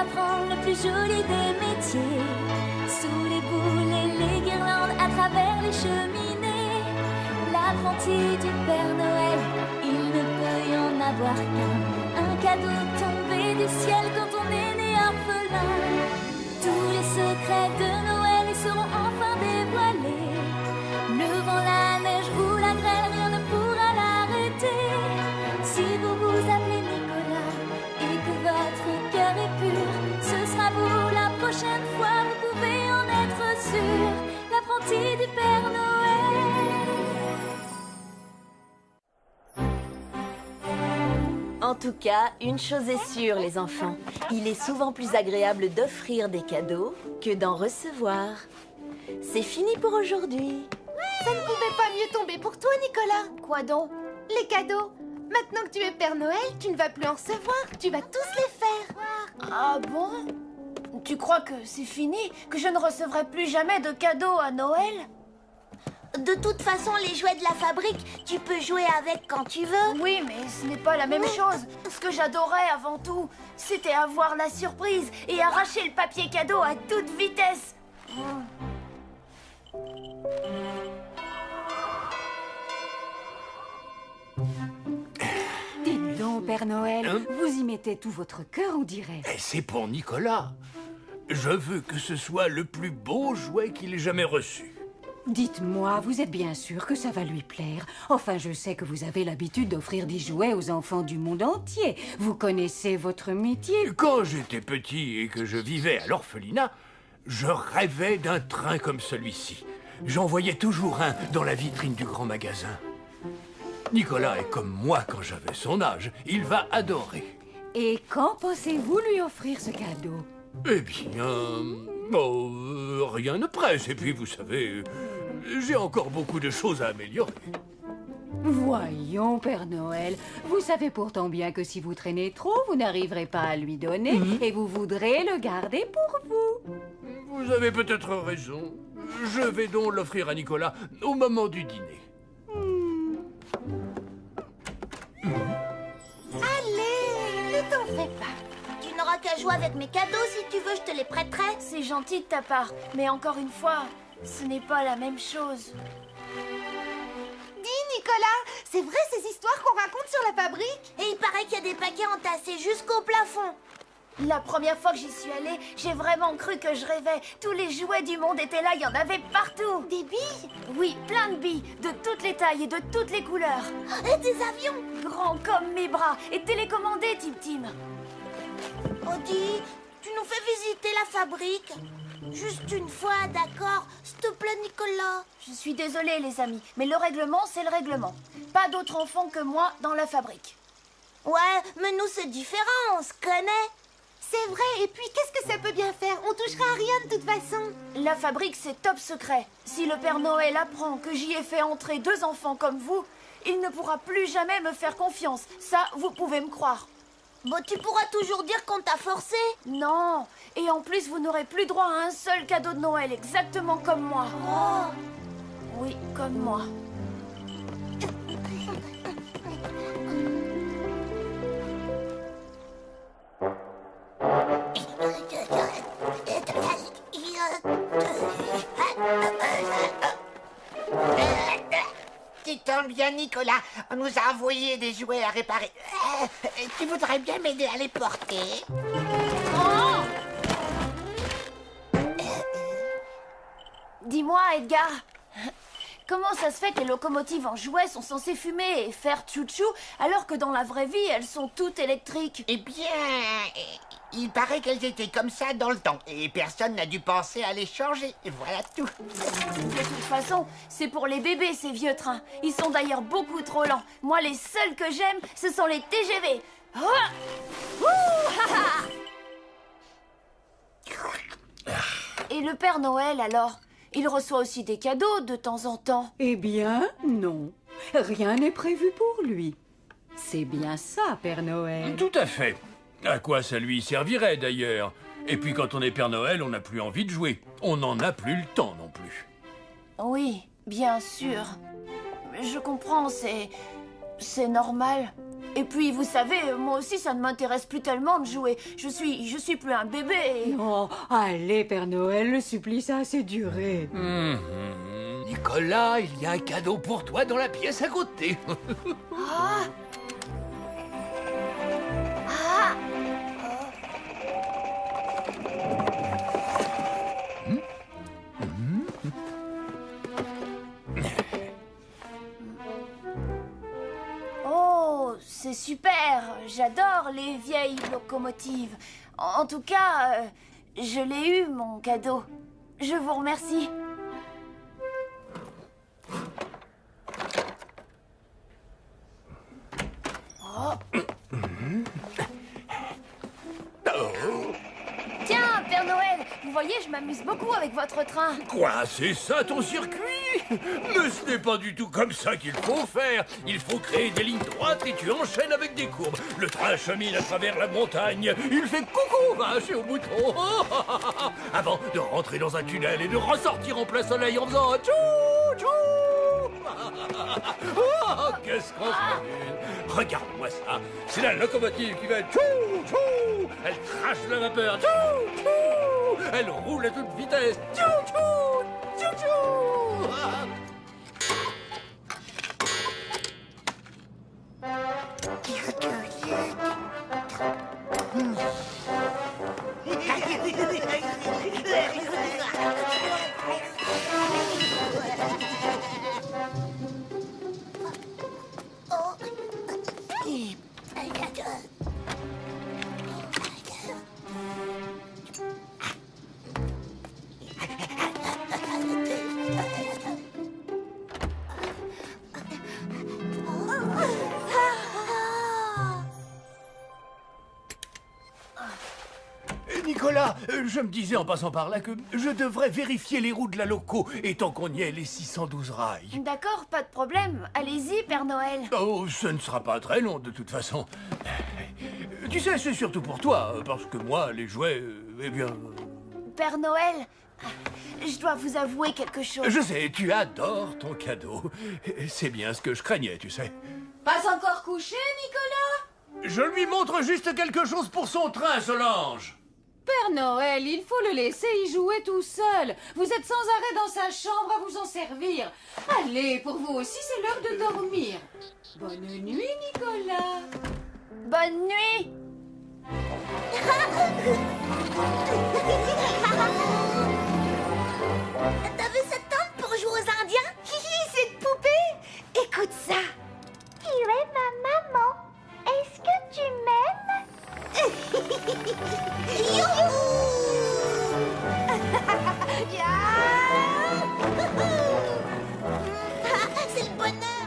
apprendre le plus joli des métiers. Sous les boules et les guirlandes, à travers les cheminées, l'apprenti du Père Noël, il ne peut y en avoir qu'un. Un cadeau tombé du ciel quand on est né orphelin. Tous les secrets de Noël seront enfin dévoilés. Le vent, la neige ou la grêle, rien ne pourra l'arrêter. Si vous vous appelez Nicolas et que votre cœur est pur, ce sera vous la prochaine fois, vous pouvez en être sûr. L'apprenti du Père Noël. En tout cas, une chose est sûre, les enfants. Il est souvent plus agréable d'offrir des cadeaux que d'en recevoir. C'est fini pour aujourd'hui. Ça ne pouvait pas mieux tomber pour toi, Nicolas. Quoi donc? Les cadeaux. Maintenant que tu es Père Noël, tu ne vas plus en recevoir. Tu vas tous les faire. Ah bon? Tu crois que c'est fini? Que je ne recevrai plus jamais de cadeaux à Noël? De toute façon, les jouets de la fabrique, tu peux jouer avec quand tu veux. Oui, mais ce n'est pas la même chose. Ce que j'adorais avant tout, c'était avoir la surprise et arracher le papier cadeau à toute vitesse. Dites donc, Père Noël, vous y mettez tout votre cœur, on dirait. Et c'est pour Nicolas. Je veux que ce soit le plus beau jouet qu'il ait jamais reçu. Dites-moi, vous êtes bien sûr que ça va lui plaire. Enfin, je sais que vous avez l'habitude d'offrir des jouets aux enfants du monde entier. Vous connaissez votre métier. Quand j'étais petit et que je vivais à l'orphelinat, je rêvais d'un train comme celui-ci. J'en voyais toujours un dans la vitrine du grand magasin. Nicolas est comme moi quand j'avais son âge. Il va adorer. Et quand pensez-vous lui offrir ce cadeau? Eh bien... rien ne presse. Et puis, vous savez, j'ai encore beaucoup de choses à améliorer. Voyons, Père Noël, vous savez pourtant bien que si vous traînez trop, vous n'arriverez pas à lui donner et vous voudrez le garder pour vous. Vous avez peut-être raison. Je vais donc l'offrir à Nicolas au moment du dîner. Allez, ne t'en fais pas. Tu n'auras qu'à jouer avec mes cadeaux. Si tu veux, je te les prêterai. C'est gentil de ta part, mais encore une fois, ce n'est pas la même chose. Dis, Nicolas, c'est vrai ces histoires qu'on raconte sur la fabrique? Et il paraît qu'il y a des paquets entassés jusqu'au plafond. La première fois que j'y suis allée, j'ai vraiment cru que je rêvais. Tous les jouets du monde étaient là, il y en avait partout. Des billes? Oui, plein de billes, de toutes les tailles et de toutes les couleurs. Et des avions. Grands comme mes bras et télécommandés, Tim Tim. Audie, tu nous fais visiter la fabrique. Juste une fois, d'accord? S'il te plaît, Nicolas. Je suis désolée, les amis, mais le règlement, c'est le règlement. Pas d'autres enfants que moi dans la fabrique. Ouais, mais nous, c'est différent, on se connaît. C'est vrai, et puis qu'est-ce que ça peut bien faire? On touchera à rien de toute façon. La fabrique, c'est top secret. Si le Père Noël apprend que j'y ai fait entrer 2 enfants comme vous, il ne pourra plus jamais me faire confiance. Ça, vous pouvez me croire. Bon, tu pourras toujours dire qu'on t'a forcé. Non, et en plus, vous n'aurez plus droit à un seul cadeau de Noël, exactement comme moi. Oh. Oui, comme moi. Tu tombes bien, Nicolas. On nous a envoyé des jouets à réparer. Tu voudrais bien m'aider à les porter? Oh! Dis-moi, Edgar, comment ça se fait que les locomotives en jouets sont censées fumer et faire tchou-tchou, alors que dans la vraie vie, elles sont toutes électriques? Eh bien, il paraît qu'elles étaient comme ça dans le temps, et personne n'a dû penser à les changer. Et voilà tout. De toute façon, c'est pour les bébés, ces vieux trains. Ils sont d'ailleurs beaucoup trop lents. Moi, les seuls que j'aime, ce sont les TGV. Ah! Ouh, ha, ha! Et le Père Noël, alors? Il reçoit aussi des cadeaux de temps en temps. Eh bien, non. Rien n'est prévu pour lui. C'est bien ça, Père Noël. Tout à fait. À quoi ça lui servirait, d'ailleurs? Et puis, quand on est Père Noël, on n'a plus envie de jouer. On n'en a plus le temps non plus. Oui, bien sûr. Je comprends, c'est normal. Et puis, vous savez, moi aussi, ça ne m'intéresse plus tellement de jouer. Je suis plus un bébé. Et... Non, allez, Père Noël, le supplice a assez duré. Nicolas, il y a un cadeau pour toi dans la pièce à côté. Ah. Ah. Oh, c'est super. J'adore les vieilles locomotives. En tout cas, je l'ai eu, mon cadeau. Je vous remercie. Tiens, Père Noël, vous voyez, je m'amuse beaucoup avec votre train. Quoi, c'est ça ton circuit? Mais ce n'est pas du tout comme ça qu'il faut faire. Il faut créer des lignes droites et tu enchaînes avec des courbes. Le train chemine à travers la montagne. Il fait coucou, vache et au bouton. Avant de rentrer dans un tunnel et de ressortir en plein soleil en faisant tchou tchou. Oh, qu'est-ce qu'on s'amuse. Regarde-moi ça. C'est la locomotive qui va tchou tchou. Elle crache la vapeur. Tchou tchou. Elle roule à toute vitesse. Tchou tchou. Tchou tchou. Nicolas, je me disais en passant par là que je devrais vérifier les roues de la loco, et tant qu'on y est, les 612 rails. D'accord, pas de problème. Allez-y, Père Noël. Oh, ce ne sera pas très long de toute façon. Tu sais, c'est surtout pour toi, parce que moi, les jouets, eh bien... Père Noël, je dois vous avouer quelque chose. Je sais, tu adores ton cadeau. C'est bien ce que je craignais, tu sais. Pas encore couché, Nicolas? Je lui montre juste quelque chose pour son train, Solange. Père Noël, il faut le laisser y jouer tout seul. Vous êtes sans arrêt dans sa chambre à vous en servir. Allez, pour vous aussi, c'est l'heure de dormir. Bonne nuit, Nicolas. Bonne nuit. T'as vu cette tente pour jouer aux Indiens? Hihi, cette poupée. Écoute ça. Tu es ma maman. Est-ce que tu m'aimes? C'est le bonheur.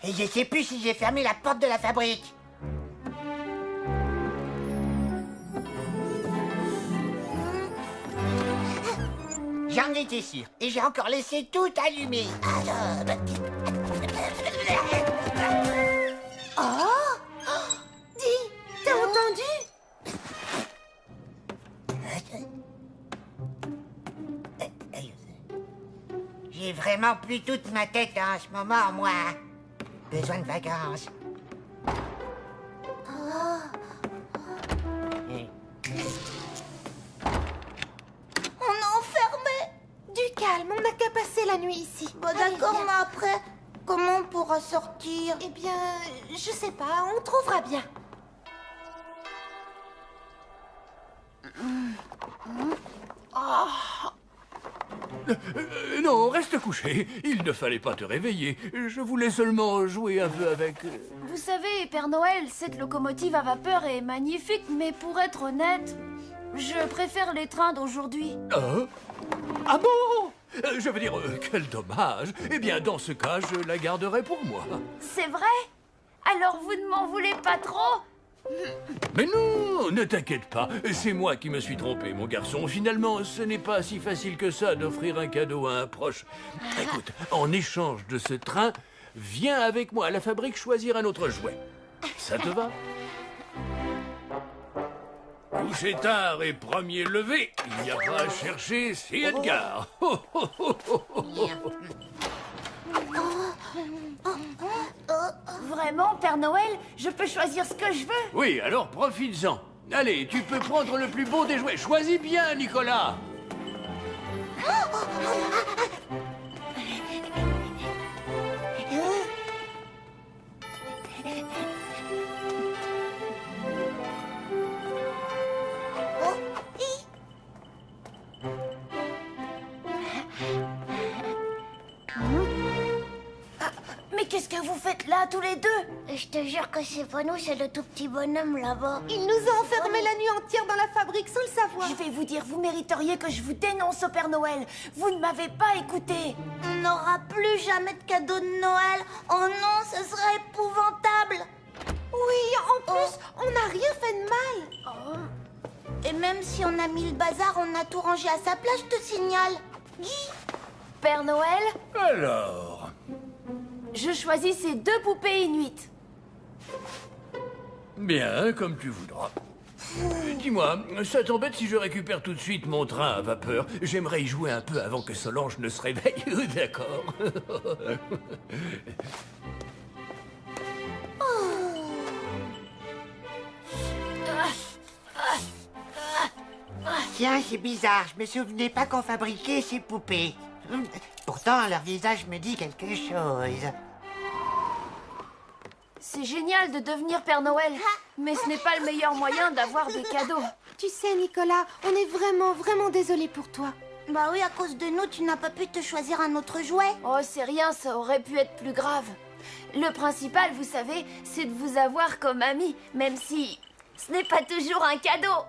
Et je sais plus si j'ai fermé la porte de la fabrique. J'en étais sûr. Et j'ai encore laissé tout allumé. Dis, t'as entendu? J'ai vraiment plus toute ma tête en ce moment, moi. Besoin de vacances. On est enfermés. Du calme, on n'a qu'à passer la nuit ici. Bon, d'accord, Allez, mais après, comment on pourra sortir? Eh bien, je sais pas, on trouvera bien. Non, reste couché. Il ne fallait pas te réveiller. Je voulais seulement jouer un peu avec... Vous savez, Père Noël, cette locomotive à vapeur est magnifique, mais pour être honnête, je préfère les trains d'aujourd'hui. Ah bon? Je veux dire, quel dommage. Eh bien, dans ce cas, je la garderai pour moi. C'est vrai? Alors vous ne m'en voulez pas trop? Mais non, ne t'inquiète pas. C'est moi qui me suis trompé, mon garçon. Finalement, ce n'est pas si facile que ça d'offrir un cadeau à un proche. Écoute, en échange de ce train, viens avec moi à la fabrique choisir un autre jouet. Ça te va? Coucher tard et premier levé, il n'y a pas à chercher, c'est Edgar. Père Noël, je peux choisir ce que je veux. Oui, alors profites-en. Allez, tu peux prendre le plus beau des jouets. Choisis bien, Nicolas. Mais qu'est-ce que vous faites là, tous les deux? Je te jure que c'est pas nous, c'est le tout petit bonhomme là-bas. Il nous a enfermés la nuit entière dans la fabrique sans le savoir. Je vais vous dire, vous mériteriez que je vous dénonce au Père Noël. Vous ne m'avez pas écouté. On n'aura plus jamais de cadeau de Noël. Oh non, ce serait épouvantable. Oui, en plus, on n'a rien fait de mal. Et même si on a mis le bazar, on a tout rangé à sa place, je te signale. Guy, Père Noël, Alors... je choisis ces 2 poupées inuites. Bien, comme tu voudras. Dis-moi, ça t'embête si je récupère tout de suite mon train à vapeur? J'aimerais y jouer un peu avant que Solange ne se réveille. D'accord. Tiens, c'est bizarre, je me souvenais pas qu'on fabriquait ces poupées. Pourtant, leur visage me dit quelque chose. C'est génial de devenir Père Noël, mais ce n'est pas le meilleur moyen d'avoir des cadeaux. Tu sais, Nicolas, on est vraiment, vraiment désolés pour toi. bah oui, à cause de nous, tu n'as pas pu te choisir un autre jouet. Oh, c'est rien, ça aurait pu être plus grave. Le principal, vous savez, c'est de vous avoir comme ami, même si ce n'est pas toujours un cadeau.